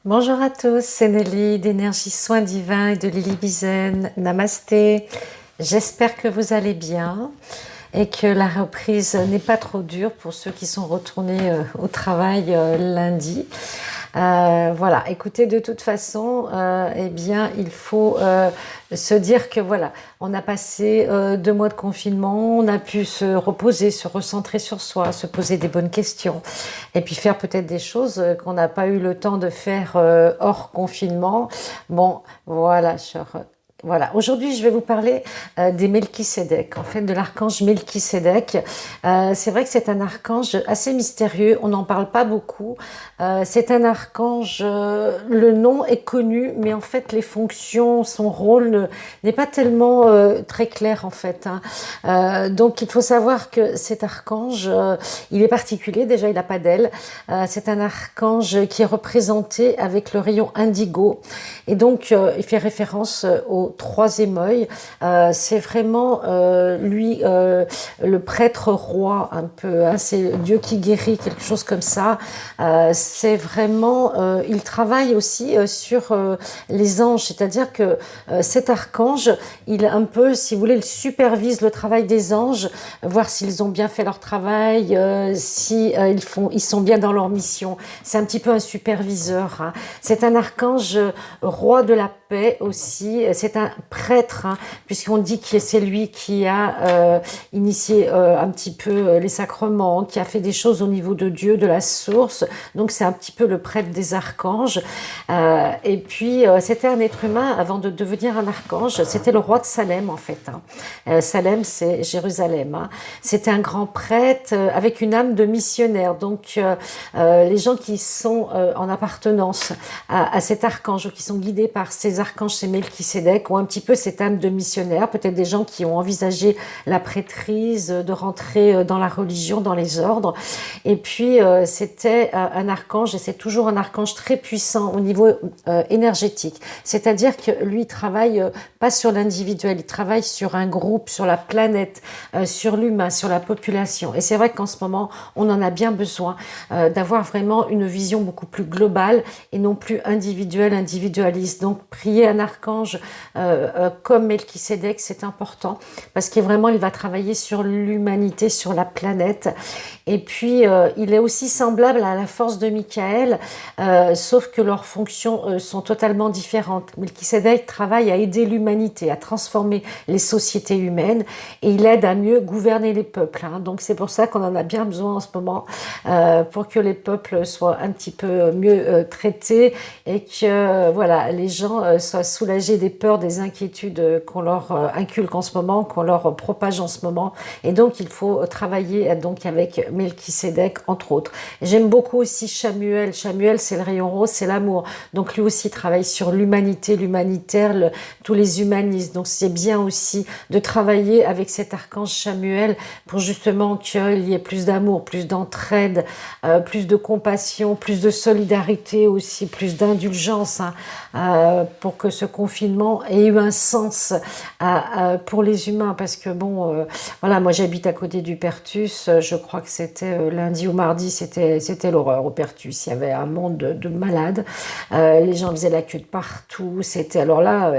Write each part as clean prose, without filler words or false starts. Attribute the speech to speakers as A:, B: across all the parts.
A: Bonjour à tous, c'est Nelly d'Énergie Soins Divins et de Lily Bizen. Namasté. J'espère que vous allez bien et que la reprise n'est pas trop dure pour ceux qui sont retournés au travail lundi. Voilà, écoutez, de toute façon, eh bien, il faut se dire que voilà, on a passé 2 mois de confinement, on a pu se reposer, se recentrer sur soi, se poser des bonnes questions, et puis faire peut-être des choses qu'on n'a pas eu le temps de faire hors confinement. Bon, voilà, voilà, aujourd'hui je vais vous parler des Melchisédek, en fait de l'archange Melchisédek. C'est vrai que c'est un archange assez mystérieux, on n'en parle pas beaucoup. C'est un archange, le nom est connu, mais en fait les fonctions, son rôle n'est pas tellement très clair en fait, hein. Donc il faut savoir que cet archange, il est particulier, déjà il n'a pas d'aile. C'est un archange qui est représenté avec le rayon indigo, et donc il fait référence au troisième œil. C'est vraiment lui, le prêtre roi un peu, hein, c'est Dieu qui guérit, quelque chose comme ça. C'est vraiment, il travaille aussi sur les anges, c'est-à-dire que cet archange, il un peu, si vous voulez, il supervise le travail des anges, voir s'ils ont bien fait leur travail, si ils sont bien dans leur mission. C'est un petit peu un superviseur, hein. C'est un archange roi de la paix aussi. C'est un prêtre, hein, puisqu'on dit que c'est lui qui a initié un petit peu les sacrements, qui a fait des choses au niveau de Dieu, de la source. Donc c'est un petit peu le prêtre des archanges. Et puis c'était un être humain avant de devenir un archange. C'était le roi de Salem en fait, hein. Salem, c'est Jérusalem, hein. C'était un grand prêtre avec une âme de missionnaire. Donc les gens qui sont en appartenance à cet archange, ou qui sont guidés par ces archanges, ces Melchisédek, ont un petit peu cette âme de missionnaire. Peut-être des gens qui ont envisagé la prêtrise, de rentrer dans la religion, dans les ordres. Et puis c'était un archange, et c'est toujours un archange très puissant au niveau énergétique. C'est-à-dire que lui, il travaille pas sur l'individuel, il travaille sur un groupe, sur la planète, sur l'humain, sur la population. Et c'est vrai qu'en ce moment, on en a bien besoin d'avoir vraiment une vision beaucoup plus globale et non plus individuelle, individualiste. Donc prier un archange comme Melchisédek, c'est important, parce que vraiment, il va travailler sur l'humanité, sur la planète. Et puis, il est aussi semblable à la force de Michael, sauf que leurs fonctions sont totalement différentes. Melchisédek travaille à aider l'humanité, à transformer les sociétés humaines, et il aide à mieux gouverner les peuples, hein. Donc c'est pour ça qu'on en a bien besoin en ce moment, pour que les peuples soient un petit peu mieux traités, et que voilà, les gens soient soulagés des peurs, des inquiétudes qu'on leur inculque en ce moment, qu'on leur propage en ce moment. Et donc il faut travailler donc avec Melchisédek, entre autres. J'aime beaucoup aussi Chamuel. Chamuel, c'est le rayon rose, c'est l'amour. Donc lui aussi travaille sur l'humanité, l'humanitaire, tous les humanistes. Donc c'est bien aussi de travailler avec cet archange Chamuel pour justement qu'il y ait plus d'amour, plus d'entraide, plus de compassion, plus de solidarité aussi, plus d'indulgence, hein, pour que ce confinement ait eu un sens pour les humains. Parce que bon, voilà, moi j'habite à côté du Pertus, je crois que c'était lundi ou mardi, c'était l'horreur au Pertus. Il y avait un monde de malades, les gens faisaient la queue de partout. C'était, alors là,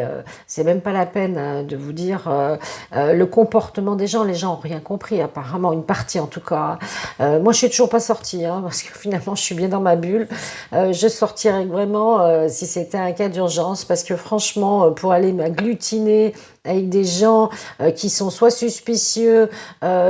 A: c'est même pas la peine, hein, de vous dire le comportement des gens. Les gens n'ont rien compris, apparemment, une partie en tout cas. Moi je suis toujours pas sortie, hein, parce que finalement je suis bien dans ma bulle. Je sortirais vraiment si c'était un cas d'urgence, parce que franchement, pour aller m'agglutiner avec des gens qui sont soit suspicieux,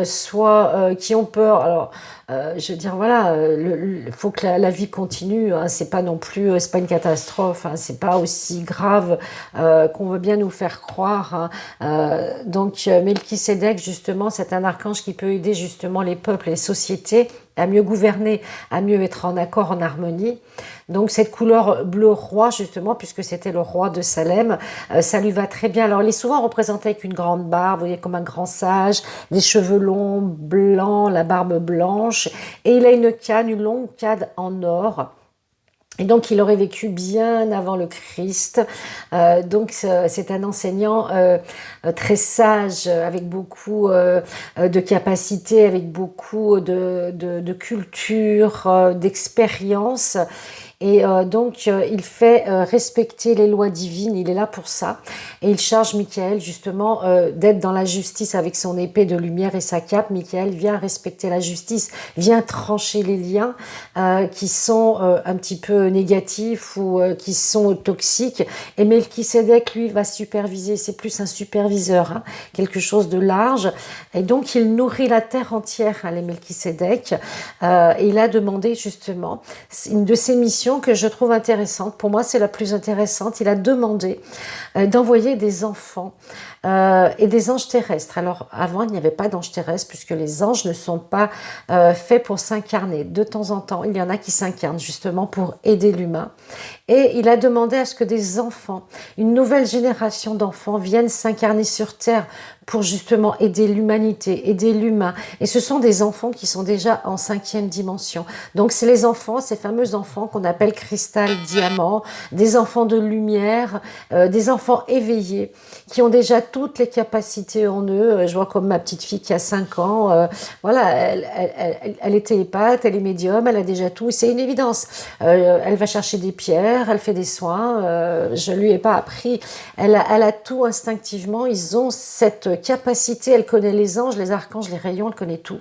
A: soit qui ont peur. Alors, je veux dire, voilà, il faut que la vie continue, hein. C'est pas non plus, c'est pas une catastrophe, hein. C'est pas aussi grave qu'on veut bien nous faire croire, hein. Donc, Melchisédek, justement, c'est un archange qui peut aider justement les peuples et les sociétés à mieux gouverner, à mieux être en accord, en harmonie. Donc cette couleur bleu roi, justement, puisque c'était le roi de Salem, ça lui va très bien. Alors il est souvent représenté avec une grande barbe, vous voyez, comme un grand sage, des cheveux longs, blancs, la barbe blanche, et il a une canne, une longue canne en or. Et donc, il aurait vécu bien avant le Christ. Donc, c'est un enseignant très sage, avec beaucoup de capacités, avec beaucoup de culture, d'expérience. Et donc, il fait respecter les lois divines, il est là pour ça. Et il charge Michael, justement, d'être dans la justice avec son épée de lumière et sa cape. Michael vient respecter la justice, vient trancher les liens qui sont un petit peu négatifs ou qui sont toxiques. Et Melchisédek, lui, va superviser, c'est plus un superviseur, hein, quelque chose de large. Et donc, il nourrit la terre entière, hein, les Melchisédek. Et il a demandé, justement, une de ses missions que je trouve intéressante. Pour moi, c'est la plus intéressante. Il a demandé d'envoyer des enfants et des anges terrestres. Alors, avant, il n'y avait pas d'anges terrestres puisque les anges ne sont pas faits pour s'incarner. De temps en temps, il y en a qui s'incarnent justement pour aider l'humain. Et il a demandé à ce que des enfants, une nouvelle génération d'enfants viennent s'incarner sur Terre pour justement aider l'humanité, aider l'humain. Et ce sont des enfants qui sont déjà en 5e dimension. Donc c'est les enfants, ces fameux enfants qu'on appelle cristal, diamant, des enfants de lumière, des enfants éveillés, qui ont déjà toutes les capacités en eux. Je vois comme ma petite fille qui a 5 ans, voilà, elle est télépathe, elle est médium, elle a déjà tout, c'est une évidence. Elle va chercher des pierres, elle fait des soins, je lui ai pas appris, elle a tout instinctivement, ils ont cette capacité, elle connaît les anges, les archanges, les rayons, elle connaît tout.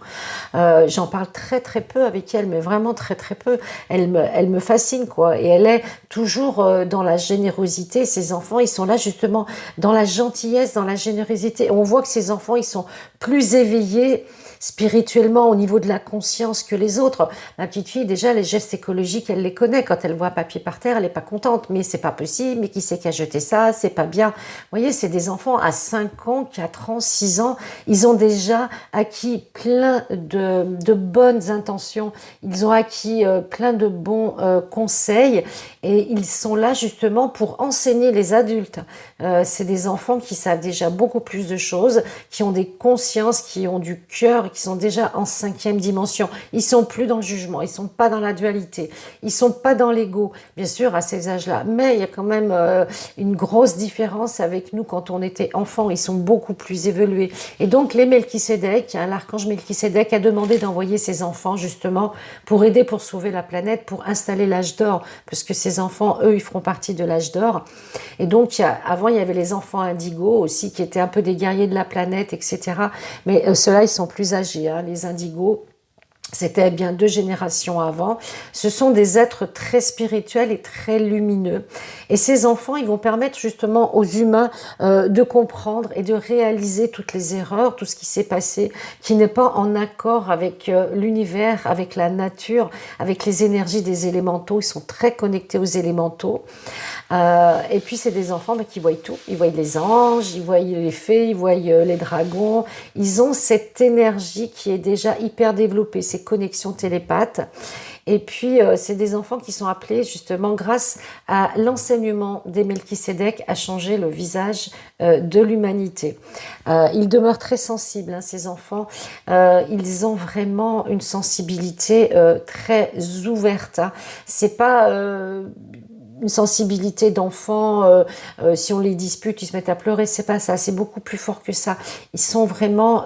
A: J'en parle très très peu avec elle, mais vraiment très très peu. Elle me fascine, quoi, et elle est toujours dans la générosité. Ces enfants, ils sont là justement dans la gentillesse, dans la générosité. On voit que ces enfants, ils sont plus éveillés spirituellement au niveau de la conscience que les autres. Ma petite fille, déjà, les gestes écologiques, elle les connaît. Quand elle voit un papier par terre, elle n'est pas contente. Mais c'est pas possible, mais qui c'est qui a jeté ça? C'est pas bien. Vous voyez, c'est des enfants à 5 ans, 4 ans, 6 ans. Ils ont déjà acquis plein de bonnes intentions. Ils ont acquis plein de bons conseils. Et ils sont là justement pour enseigner les adultes. C'est des enfants qui savent déjà beaucoup plus de choses, qui ont des consciences, qui ont du cœur, qui sont déjà en 5e dimension. Ils sont plus dans le jugement, ils sont pas dans la dualité, ils sont pas dans l'ego, bien sûr, à ces âges-là. Mais il y a quand même une grosse différence avec nous quand on était enfant. Ils sont beaucoup plus évolués. Et donc, les Melchisédek, hein, l'archange Melchisédek a demandé d'envoyer ses enfants justement pour aider, pour sauver la planète, pour installer l'âge d'or, parce que ces enfants, eux, ils feront partie de l'âge d'or. Et donc, avant, il y avait les enfants indigos aussi, qui étaient un peu des guerriers de la planète, etc. Mais ceux-là, ils sont plus âgés, hein, les indigos. C'était bien 2 générations avant. Ce sont des êtres très spirituels et très lumineux. Et ces enfants, ils vont permettre justement aux humains de comprendre et de réaliser toutes les erreurs, tout ce qui s'est passé, qui n'est pas en accord avec l'univers, avec la nature, avec les énergies des élémentaux. Ils sont très connectés aux élémentaux. Et puis, c'est des enfants qui voient tout. Ils voient les anges, ils voient les fées, ils voient les dragons. Ils ont cette énergie qui est déjà hyper développée, ces connexions télépathes. Et puis, c'est des enfants qui sont appelés, justement, grâce à l'enseignement des Melchisédek, à changer le visage de l'humanité. Ils demeurent très sensibles, hein, ces enfants. Ils ont vraiment une sensibilité très ouverte. Hein. C'est pas... une sensibilité d'enfant, si on les dispute, ils se mettent à pleurer, c'est pas ça, c'est beaucoup plus fort que ça. Ils sont vraiment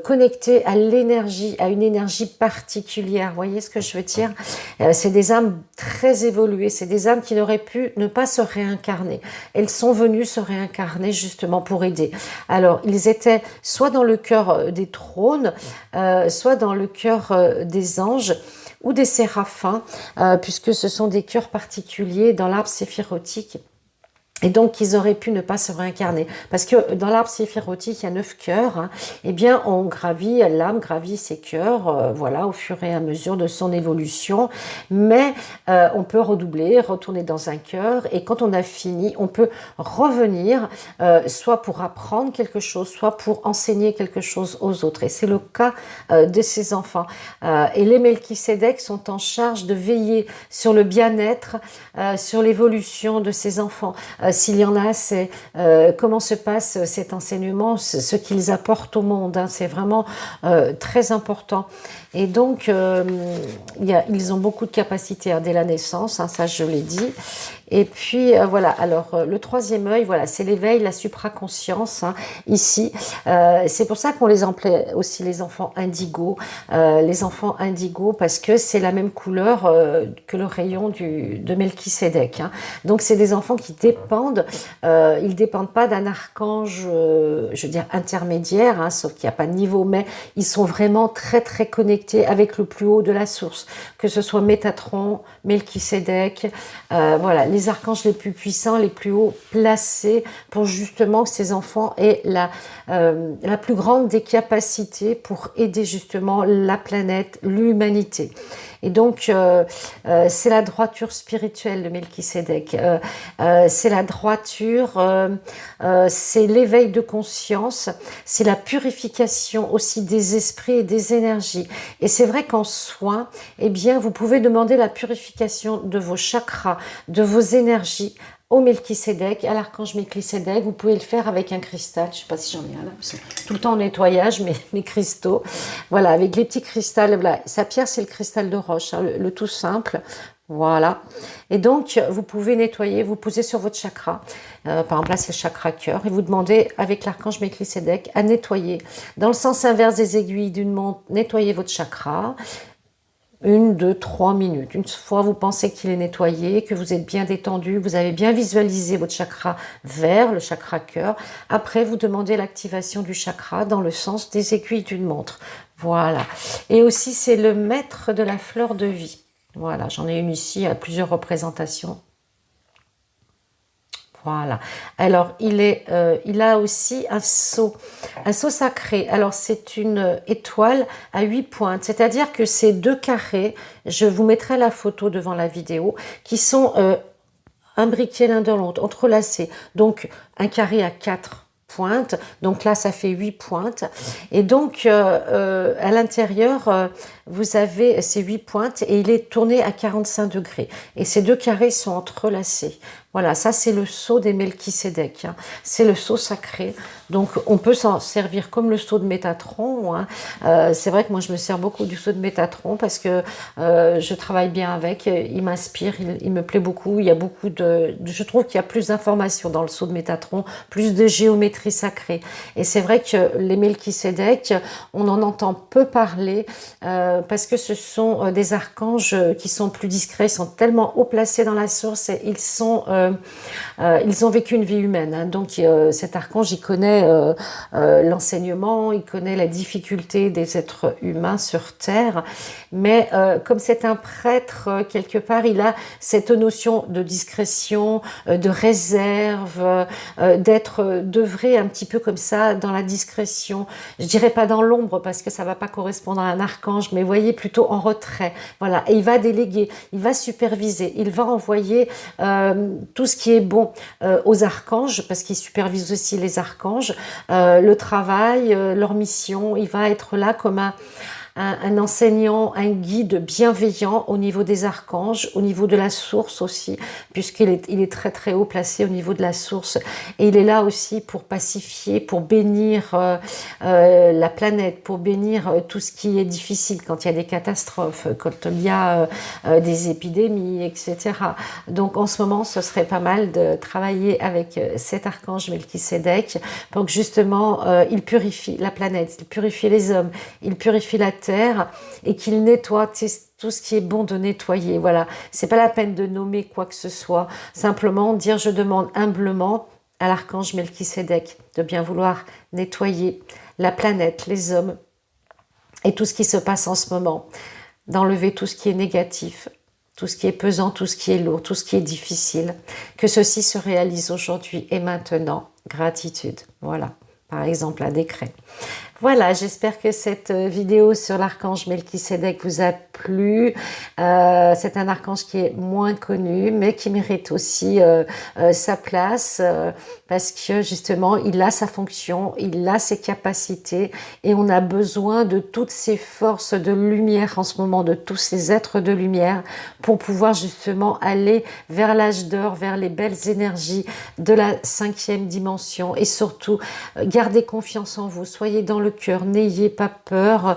A: connectés à l'énergie, à une énergie particulière, vous voyez ce que je veux dire? C'est des âmes très évoluées, c'est des âmes qui n'auraient pu ne pas se réincarner. Elles sont venues se réincarner justement pour aider. Alors, ils étaient soit dans le cœur des trônes, soit dans le cœur des anges, ou des séraphins, puisque ce sont des cœurs particuliers dans l'arbre séphirotique. Et donc, ils auraient pu ne pas se réincarner. Parce que dans l'arbre séphirotique, il y a 9 cœurs. Hein, eh bien, l'âme gravit ces cœurs, voilà, au fur et à mesure de son évolution. Mais on peut redoubler, retourner dans un cœur. Et quand on a fini, on peut revenir, soit pour apprendre quelque chose, soit pour enseigner quelque chose aux autres. Et c'est le cas de ces enfants. Et les Melchisédek sont en charge de veiller sur le bien-être, sur l'évolution de ces enfants. s'il y en a, c'est comment se passe cet enseignement, ce qu'ils apportent au monde, hein, c'est vraiment très important. Et donc, ils ont beaucoup de capacités hein, dès la naissance, hein, ça je l'ai dit. Et puis voilà, alors le troisième œil, voilà, c'est l'éveil, la supraconscience, hein, ici. C'est pour ça qu'on les appelait aussi les enfants indigo, parce que c'est la même couleur que le rayon de Melchisédek. Hein. Donc c'est des enfants qui dépendent, ils dépendent pas d'un archange, je veux dire intermédiaire, hein, sauf qu'il n'y a pas de niveau, mais ils sont vraiment très très connectés avec le plus haut de la source, que ce soit Métatron, Melchisédek, voilà, les archanges les plus puissants, les plus hauts placés pour justement que ces enfants aient la plus grande des capacités pour aider justement la planète, l'humanité. Et donc, c'est la droiture spirituelle de Melchisédek. C'est la droiture, c'est l'éveil de conscience, c'est la purification aussi des esprits et des énergies. Et c'est vrai qu'en soin, eh bien, vous pouvez demander la purification de vos chakras, de vos énergies, au Melchisédek, à l'archange Melchisédek. Vous pouvez le faire avec un cristal. Je ne sais pas si j'en ai un là, parce que tout le temps en nettoyage, mes cristaux. Voilà, avec les petits cristals. Voilà. Sa pierre, c'est le cristal de roche, hein, le tout simple. Voilà. Et donc, vous pouvez nettoyer, vous posez sur votre chakra. Par exemple, là, c'est le chakra cœur. Et vous demandez, avec l'archange Melchisédek, à nettoyer. Dans le sens inverse des aiguilles d'une montre, nettoyez votre chakra. 1, 2, 3 minutes. Une fois vous pensez qu'il est nettoyé, que vous êtes bien détendu, vous avez bien visualisé votre chakra vert, le chakra cœur. Après, vous demandez l'activation du chakra dans le sens des aiguilles d'une montre. Voilà. Et aussi, c'est le maître de la fleur de vie. Voilà, j'en ai une ici à plusieurs représentations. Voilà. Alors, il a aussi un sceau sacré. Alors, c'est une étoile à 8 pointes. C'est-à-dire que ces deux carrés, je vous mettrai la photo devant la vidéo, qui sont imbriqués l'un dans l'autre, entrelacés. Donc, un carré à 4 pointes. Donc là, ça fait 8 pointes. Et donc, à l'intérieur, vous avez ces 8 pointes et il est tourné à 45 degrés. Et ces deux carrés sont entrelacés. Voilà, ça c'est le sceau des Melchisédek, hein. C'est le sceau sacré. Donc on peut s'en servir comme le sceau de Métatron. Hein. C'est vrai que moi je me sers beaucoup du sceau de Métatron parce que je travaille bien avec, il m'inspire, il me plaît beaucoup. Il y a beaucoup je trouve qu'il y a plus d'informations dans le sceau de Métatron, plus de géométrie sacrée. Et c'est vrai que les Melchisédek, on en entend peu parler parce que ce sont des archanges qui sont plus discrets, ils sont tellement haut placés dans la source et ils ont vécu une vie humaine. Hein. Donc cet archange, il connaît l'enseignement, il connaît la difficulté des êtres humains sur Terre. Mais comme c'est un prêtre, quelque part, il a cette notion de discrétion, de réserve, d'œuvrer un petit peu comme ça dans la discrétion. Je dirais pas dans l'ombre parce que ça va pas correspondre à un archange, mais voyez, plutôt en retrait. Voilà. Et il va déléguer, il va superviser, il va envoyer tout ce qui est bon aux archanges, parce qu'il supervise aussi les archanges, le travail, leur mission. Il va être là comme un enseignant, un guide bienveillant au niveau des archanges, au niveau de la source aussi, puisqu'il est très très haut placé au niveau de la source. Et il est là aussi pour pacifier, pour bénir la planète, pour bénir tout ce qui est difficile quand il y a des catastrophes, quand il y a des épidémies, etc. Donc en ce moment, ce serait pas mal de travailler avec cet archange Melchisédek pour que justement il purifie la planète, il purifie les hommes, il purifie la terre et qu'il nettoie tout ce qui est bon de nettoyer. Voilà, c'est pas la peine de nommer quoi que ce soit, simplement dire je demande humblement à l'archange Melchisédek de bien vouloir nettoyer la planète, les hommes et tout ce qui se passe en ce moment, d'enlever tout ce qui est négatif, tout ce qui est pesant, tout ce qui est lourd, tout ce qui est difficile, que ceci se réalise aujourd'hui et maintenant. Gratitude, voilà, par exemple un décret. Voilà, j'espère que cette vidéo sur l'archange Melchisédek vous a plu. C'est un archange qui est moins connu, mais qui mérite aussi sa place parce que justement, il a sa fonction, il a ses capacités et on a besoin de toutes ces forces de lumière en ce moment, de tous ces êtres de lumière pour pouvoir justement aller vers l'âge d'or, vers les belles énergies de la 5e dimension et surtout, gardez confiance en vous, soyez dans le cœur, n'ayez pas peur.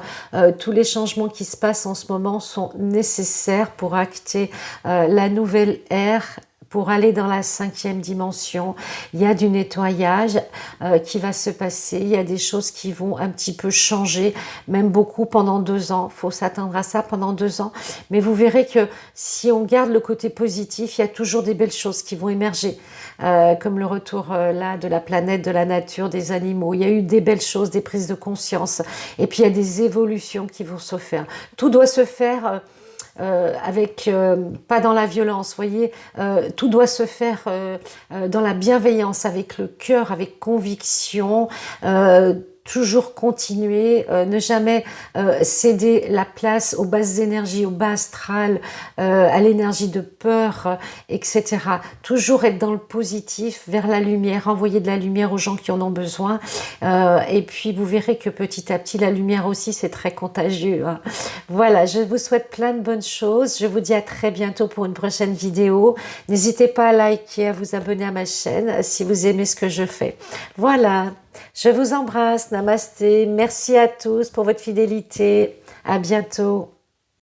A: Tous les changements qui se passent en ce moment sont nécessaires pour acter la nouvelle ère, pour aller dans la 5e dimension. Il y a du nettoyage qui va se passer, il y a des choses qui vont un petit peu changer, même beaucoup pendant 2 ans. Il faut s'attendre à ça pendant 2 ans. Mais vous verrez que si on garde le côté positif, il y a toujours des belles choses qui vont émerger, comme le retour là de la planète, de la nature, des animaux. Il y a eu des belles choses, des prises de conscience. Et puis il y a des évolutions qui vont se faire. Tout doit se faire avec pas dans la violence, voyez, tout doit se faire dans la bienveillance, avec le cœur, avec conviction, toujours continuer, ne jamais céder la place aux basses énergies, au bas astral, à l'énergie de peur, etc. Toujours être dans le positif, vers la lumière, envoyer de la lumière aux gens qui en ont besoin. Et puis vous verrez que petit à petit, la lumière aussi, c'est très contagieux, hein. Voilà, je vous souhaite plein de bonnes choses. Je vous dis à très bientôt pour une prochaine vidéo. N'hésitez pas à liker, à vous abonner à ma chaîne si vous aimez ce que je fais. Voilà. Je vous embrasse, namasté, merci à tous pour votre fidélité, à bientôt.